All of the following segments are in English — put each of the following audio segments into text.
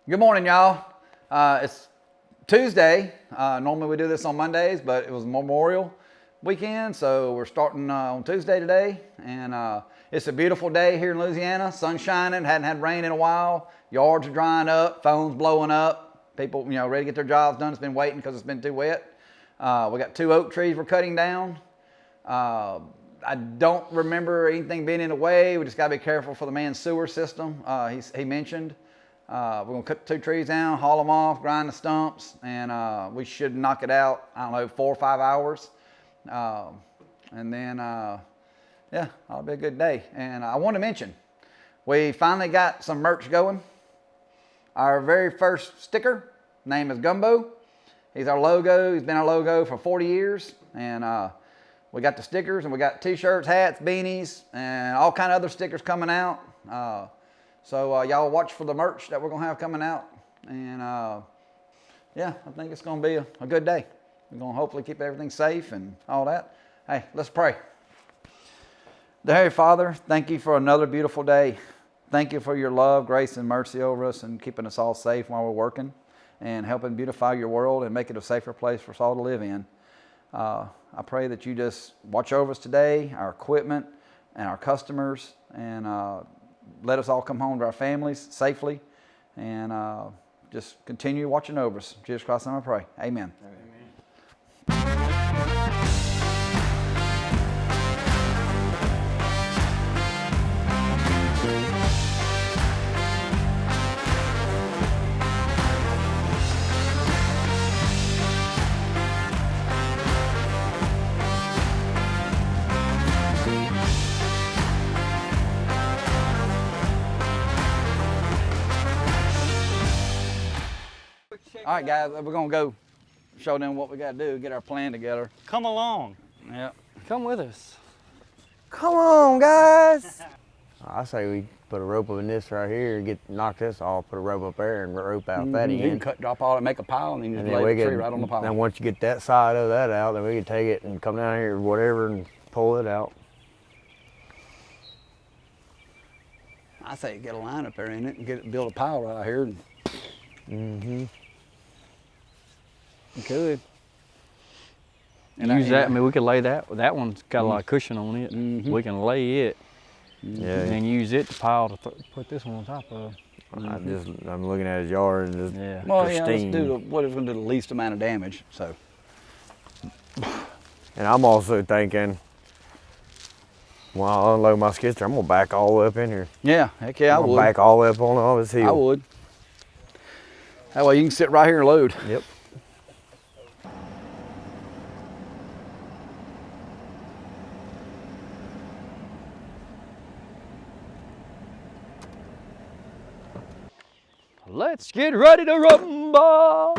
Good morning, y'all. It's Tuesday. Normally we do this on Mondays, but it was Memorial Weekend, so we're starting on Tuesday today. And it's a beautiful day here in Louisiana. Sun shining, hadn't had rain in a while. Yards are drying up, phones blowing up. People, ready to get their jobs done. It's been waiting because it's been too wet. We got 2 oak trees we're cutting down. I don't remember anything being in the way. We just got to be careful for the man's sewer system. He mentioned. We're going to cut 2 trees down, haul them off, grind the stumps, and we should knock it out, 4 or 5 hours. And then, yeah, that'll be a good day. And I want to mention, we finally got some merch going. Our very first sticker, name is Gumbo. He's our logo. He's been our logo for 40 years. And we got the stickers, and we got t-shirts, hats, beanies, and all kind of other stickers coming out. So y'all watch for the merch that we're going to have coming out. And yeah, I think it's going to be a good day. We're going to hopefully keep everything safe and all that. Hey, let's pray. Dear Heavenly Father, thank you for another beautiful day. Thank you for your love, grace, and mercy over us and keeping us all safe while we're working and helping beautify your world and make it a safer place for us all to live in. I pray that you just watch over us today, our equipment and our customers, and let us all come home to our families safely, and just continue watching over us. In Jesus Christ's name I pray. Amen. Amen. All right, guys, we're going to go show them what we got to do, get our plan together. Come along. Yeah. Come with us. Come on, guys. I say we put a rope in this right here, knock this off, put a rope up there, and rope out that You end. can drop all it, make a pile, and then you just lay the tree right on the pile. Then once you get that side of that out, then we can take it and come down here or whatever and pull it out. I say get a line up there in it and build a pile right out here. You could. And use that. I mean, we could lay that. That one's got a lot of cushion on it. We can lay it, and then use it to pile to put this one on top of. I'm looking at his yard and just Well, pristine. let's do what is going to do the least amount of damage. So. And I'm also thinking, when I unload my skid steer, I'm gonna back all the way up in here. Yeah, heck yeah, I would. Back all the way up on all this hill. I would. That way you can sit right here and load. Yep. Let's get ready to rumble.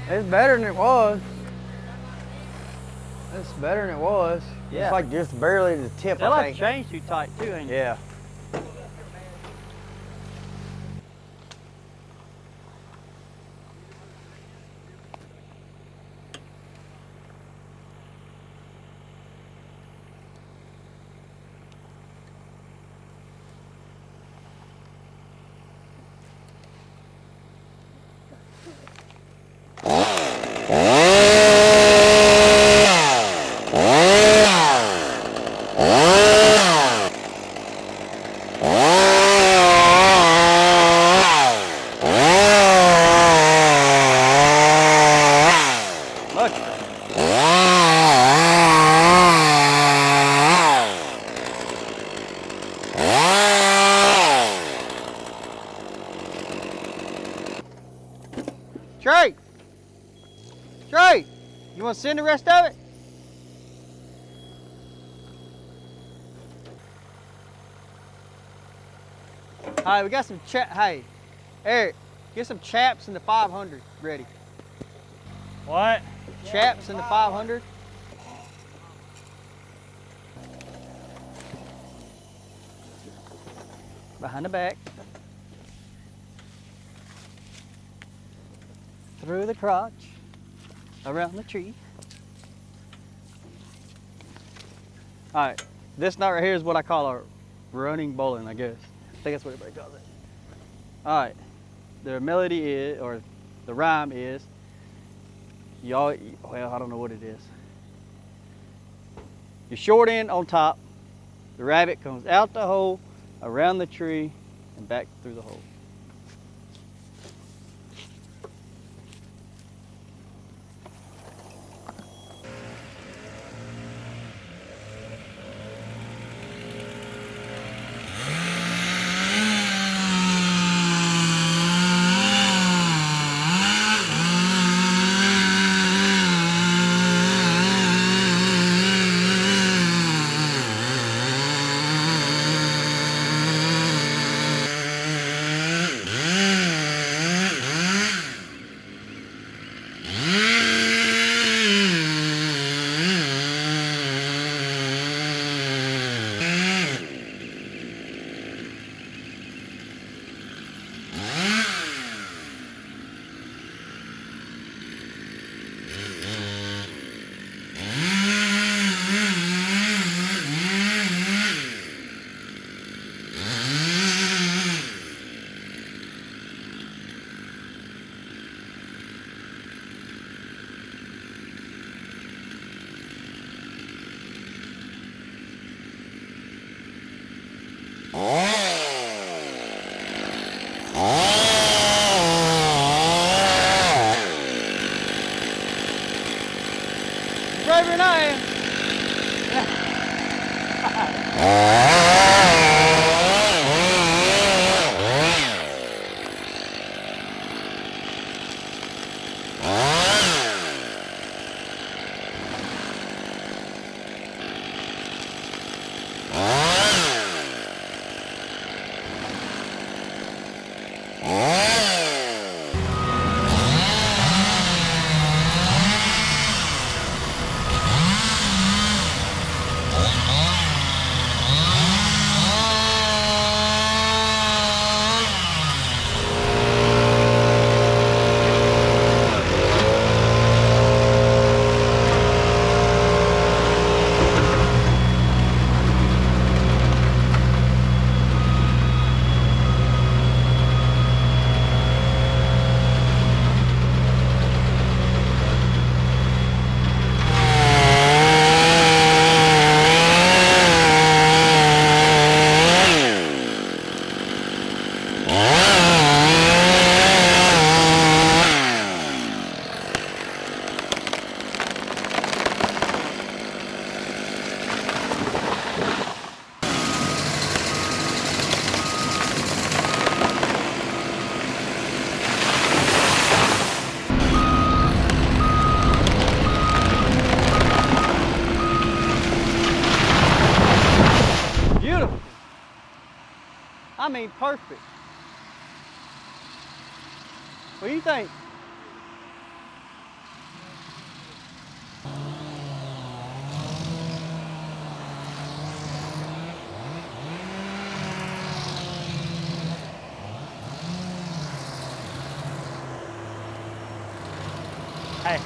It's better than it was. It's better than it was. Yeah. It's like just barely the tip, That I like think. chain's too tight too, ain't it? Yeah. Trey! Trey! You want to send the rest of it? All right, we got some hey, Eric, get some chaps in the 500 ready. What? Chaps in the 500. Behind the back. Through the crotch. Around the tree. All right, this knot right here is what I call a running bowling, I guess. I think that's what everybody calls it. All right, the melody is, or the rhyme is, well, I don't know what it is. Your short end on top, the rabbit comes out the hole, around the tree, and back through the hole. Braver than I am. I mean, perfect. What do you think? Hey.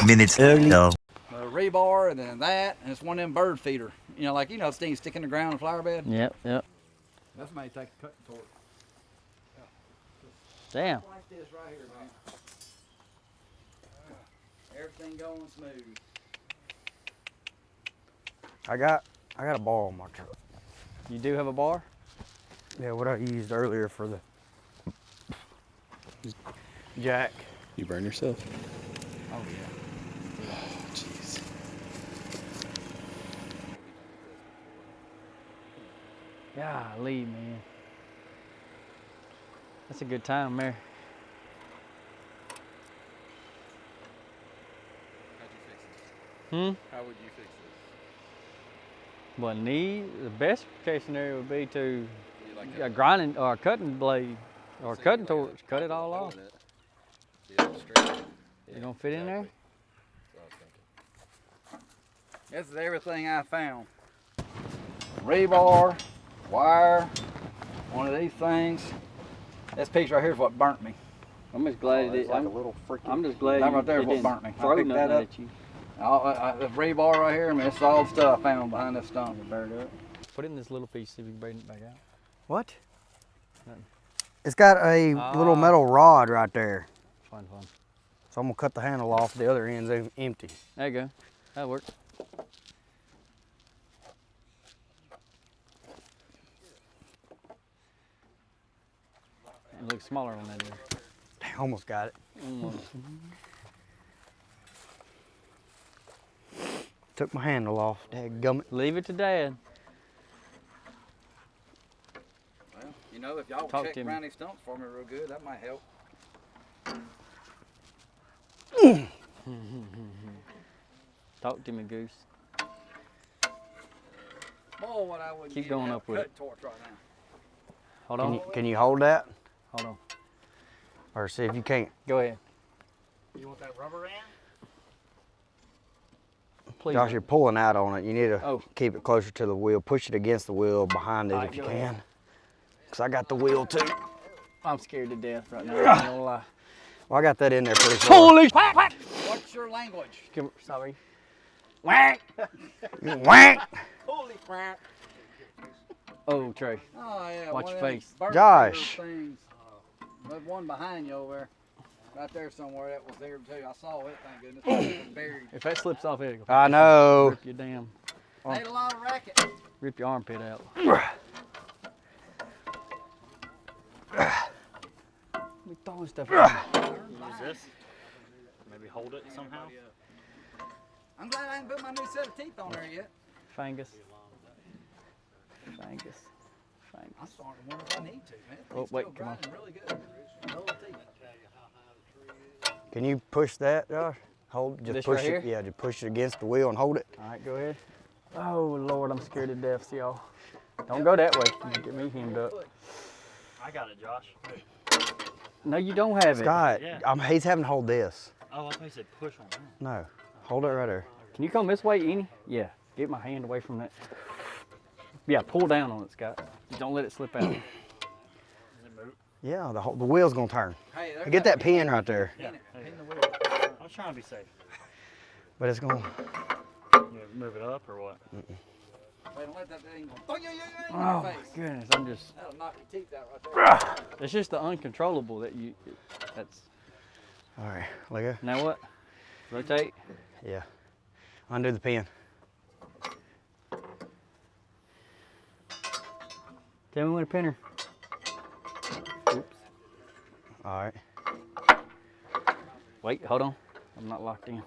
Minutes earlier. Rebar and then that, and it's one of them bird feeder. You know, like, those things stick in the ground in a flower bed. Yep, yep. That's may take a cutting torch. Damn. Like this right here, man. Everything going smooth. I got a bar on my truck. You do have a bar? Yeah, what I used earlier for the jack. You burn yourself. Oh, yeah. Oh, jeez. Golly, man. That's a good time there. How'd you fix this? Hmm? How would you fix this? Well, the best case scenario would be to Like a grinding or a cutting blade or a cutting torch, cut it all off. You gonna fit in there? This is everything I found. Rebar, wire, one of these things. This piece right here is what burnt me. I'm just glad it. Like a little freaking. I'm just glad That right there is it what didn't burnt me. I throw picked that nothing up. at you. The rebar right here, I mean, it's all the stuff I found behind this stump. Buried up. Put it in this little piece, see if you can bring it back out. What? Nothing. It's got a little metal rod right there. Fine. So I'm gonna cut the handle off. The other end's empty. There you go. That works. It looks smaller on that there. I almost got it. Took my handle off. Dadgummit. Leave it to Dad. Well, if y'all Talk check to me. around these stumps for me real good, that might help. Talk to me, Goose. Boy, what I wouldn't Keep give going that up with it. torch right now. Hold Can on. can you hold that? Hold on. Or see if you can't. Go ahead. You want that rubber end? Please. Josh, you're pulling out on it. You need to Oh. keep it closer to the wheel. Push it against the wheel behind it All right, if you go can. ahead. Because I got the wheel too. I'm scared to death right now. I'm not gonna lie. Well, I got that in there pretty far. Holy! What's your language? Sorry. Whack! Whack! Holy crap. Oh, Trey. Oh, yeah. Watch one your of them face. bird Josh. feeder things. There's one behind you over there. Right there somewhere that was there too. I saw it, thank goodness. It was buried. If that slips off, it'll go. I know. Rip your damn. Made a lot of racket. Rip your armpit out. We throwing stuff. Use this. Maybe hold it somehow. I'm glad I ain't put my new set of teeth on there yet. Fungus. I'm starting to wonder if I need to, man. Oh, It's wait, still come on. grinding really good. No teeth. Can you push that, Josh? Hold. Just This push right it. here? Yeah, just push it against the wheel and hold it. All right, go ahead. Oh, Lord, I'm scared to death, y'all. Don't go that way. You get me hemmed up. I got it, Josh. No, you don't have it. Scott, Yeah. he's having to hold this. Oh, I thought you said push on that. No, hold it right there. Can you come this way, Eni? Yeah. Get my hand away from that. Yeah, pull down on it, Scott. Don't let it slip out. Does it move? Yeah, the wheel's gonna turn. Hey, there's Get that pin right there. Yeah. Pin the wheel. I was trying to be safe. But it's gonna. You move it up or what? Wait, don't let that thing go. Oh, yeah, in Oh, your my face. goodness. I'm just. That'll knock your teeth out right there. It's just the uncontrollable that you. That's. All right, let go. Now what? Rotate. Yeah. Undo the pin. Tell me when to pin her. Oops. All right. Wait, hold on. I'm not locked in.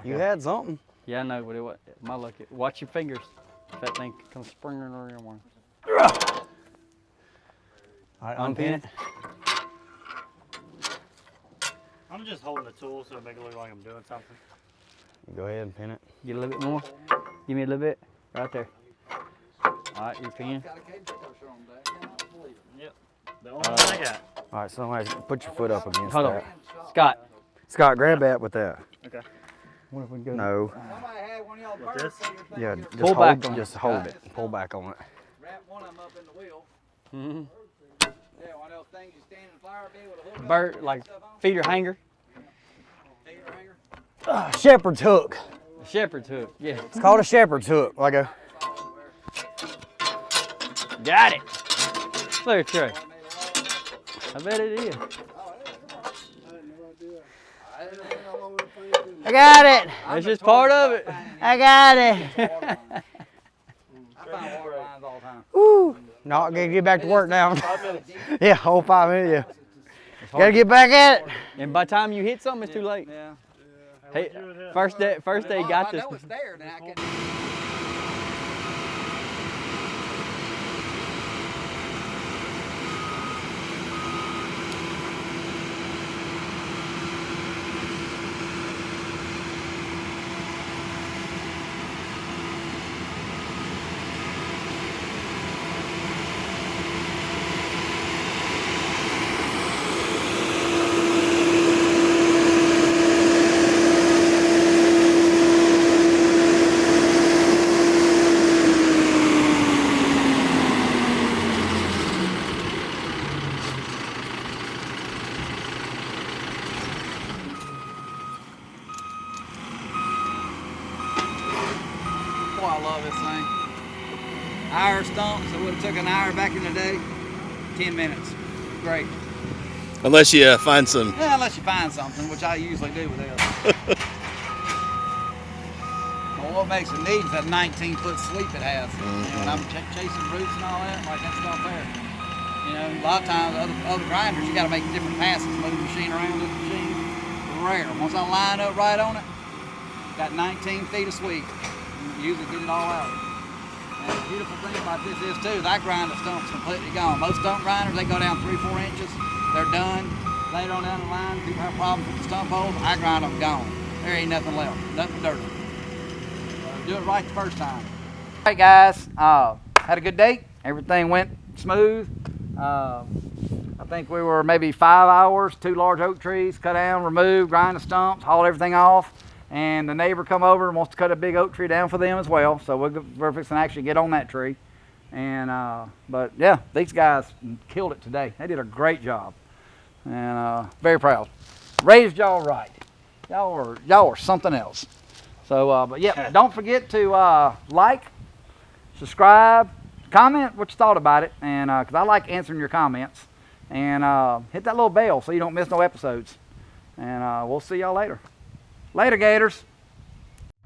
You had something. Yeah, I know, but it was my luck. Watch your fingers. If that thing comes springing around one. All right, Unpin unpin it. I'm just holding the tool so it make it look like I'm doing something. Go ahead and pin it. Get a little bit more. Give me a little bit. Right there. All right, your pin. Yep. The only one I got. All right, somebody put your foot up against Hold on. that. Scott. Scott, grab that with that. Okay. What if we go? No. Somebody had one of y'all With this? Yeah, just Pull hold, back on it. just hold it. Pull back on it. Wrap one of them up in the wheel. Mm-hmm. Yeah, one of those things you stand in the fire bed with a hook. Bird, like feeder hanger. Shepherd's hook. Shepherd's hook. Yeah. It's called a shepherd's hook. Like a. Got it. There, Trey. I bet it is. I got it. That's just part of it. I got it. I find water lines all the time. Woo. No, I gotta get back to work now. Yeah, whole 5 minutes. Yeah. Gotta get back at it. And by the time you hit something, it's too late. Yeah. Hey, first day got this. I know it's there, then I can. Boy, I love this thing. Hour stumps, it would have took an hour back in the day. 10 minutes. Great. Unless you find some. Yeah, unless you find something, which I usually do with this. Well, what makes it neat is that 19-foot sweep it has. You know, when I'm chasing roots and all that, like that stuff there. You know, a lot of times other grinders, you got to make different passes, move the machine around with the machine. Rare. Once I line up right on it, got 19 feet of sweep. Usually get it all out. And the beautiful thing about this is too, that grinder stump's completely gone. Most stump grinders, they go down 3-4 inches. They're done. Later on down the line, people have problems with the stump holes. I grind them gone. There ain't nothing left. Nothing dirty. Do it right the first time. All right, guys. Had a good day. Everything went smooth. I think we were maybe 5 hours, 2 large oak trees, cut down, remove, grind the stumps, haul everything off. And the neighbor come over and wants to cut a big oak tree down for them as well. So we're fixing to actually get on that tree. And but yeah, these guys killed it today. They did a great job, and very proud. Raised y'all right. Y'all are something else. So but yeah, don't forget to like, subscribe, comment what you thought about it, and because I like answering your comments, and hit that little bell so you don't miss no episodes. And we'll see y'all later. Later, Gators.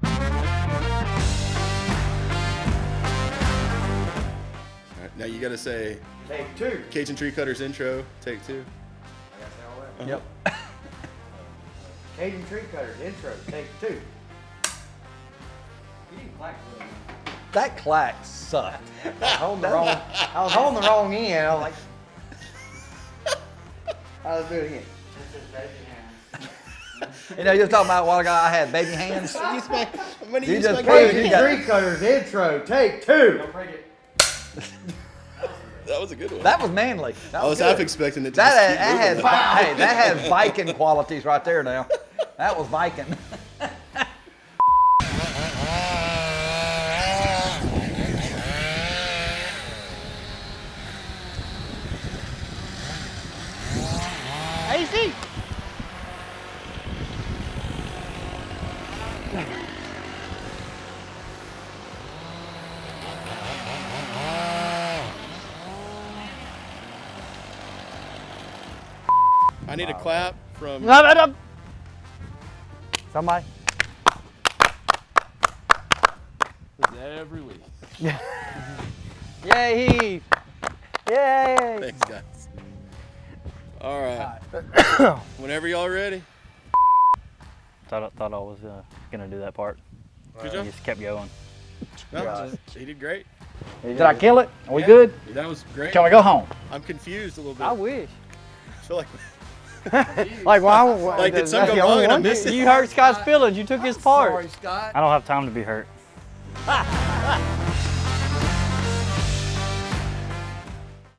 All right, now you gotta say Take 2. Cajun Tree Cutters intro, take 2. Yep. Cajun Tree Cutters intro. Take 2. That clack sucked. I was holding the wrong end. I was like, let's do it again. You know, you were talking about a while ago, I had baby hands. When You you just just proved Cajun you got- Tree Cutters intro. Take 2. That was a good one. That was manly. That I was good. half expecting it to That just had, keep that had, moving. hey, that had Viking qualities right there now. That was Viking. AC. I need a clap from. Somebody. Every week. Yay, Heath. Yay. Thanks, guys. All right. Whenever y'all ready. Thought I was gonna do that part. Good job. Just kept going. No, he did great. Did I kill it? Are we Yeah, good? That was great. Can we go home? I'm confused a little bit. I wish. I feel like. Like, why? Like, did something go wrong and I missed it? You hurt Scott's feelings. You took his part. Scott. I don't have time to be hurt.